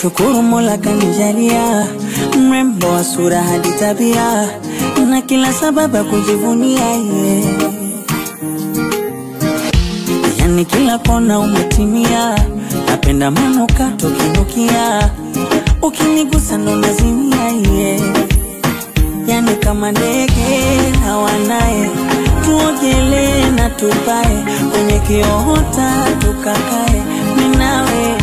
Nashukuru Mola kanijalia mrembo wa sura hadi tabia, na kila sababu ya kujivunia Yani kila kona umetimia, napenda manukato kinukia, ukinigusa ndo nazimia Yani kama ndege hawanaye, tuogelee na tupae, kwenye kiota tukakae, minawe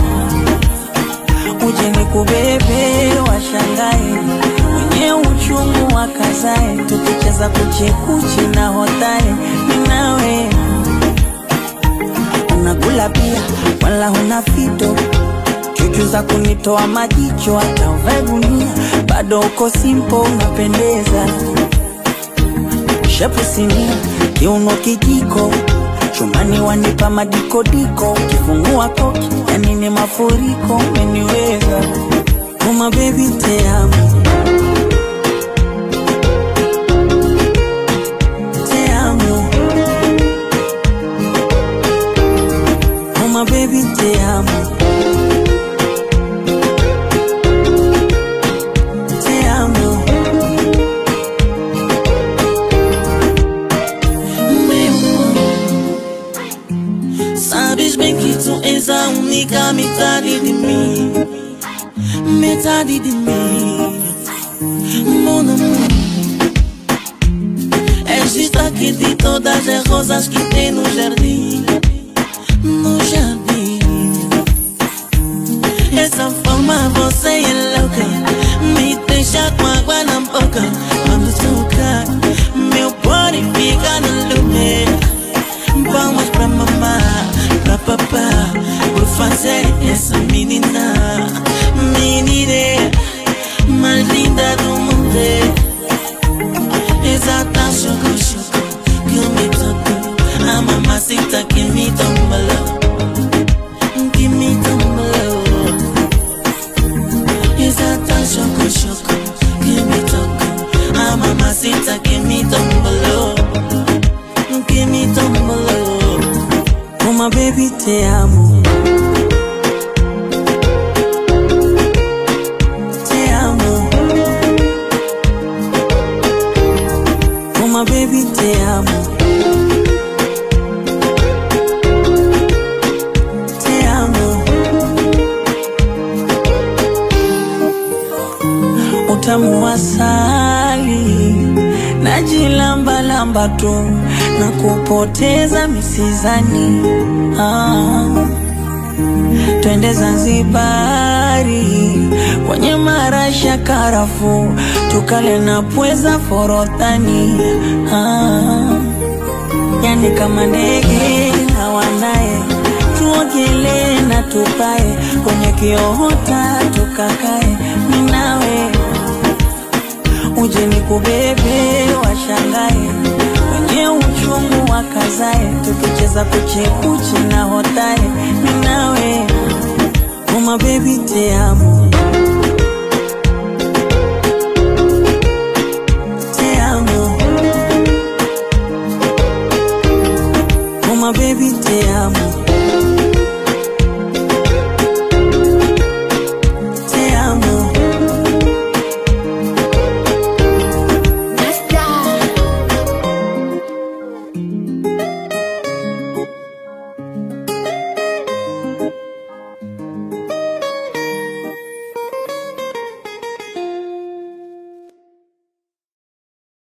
uje nikubebe washangae, mwenye uchungu wakazae, tukicheza kuchekuchi na hotae, minawe unakula pia wala huna fito, chuchu za kunitoa majicho, hata uvae gunia bado uko simple unapendeza. Shapu sinia, kiuno kijiko, chumbani wanipa madikodiko, kifungua koki yani ni mafuriko, umeniweza. Oh my baby te amo, te amo. Oh my baby te amo, te amo. Sabes bem que tu és a única metade de mim, metade de mim, mon amor. És destaque de todas as rosas que tem no jardim, no jardim. Essa forma você é louca, me deixa com água na boca. Quando toca, meu body fica no lume. Vamos pra mamá, pra papá, por fazer essa menina, menina mais linda do mundo. Exata choco, choco, que me tocou, a mamacita que me tombalou, que me tombalou. Exata choco, choco, que me tocou, a mamacita que me tombalou, que me tombalou. Oh my baby te amo, te amo. Oh my baby te amo, te amo. Utamu wa asali najilamba lamba tu na kupoteza misizani. Twende Zanzibari kwenye marasha karafu, tukale na pweza forodhani. Yani kama ndege hawanaye, tuogelee na tupae, kwenye kiota tukakae, minawe uje nikubebe washangae, wenye uchungu wakazae, tukicheza kuchekuchi na hotae, minawe. Oh my baby te amo, te amo. Oh my baby te amo.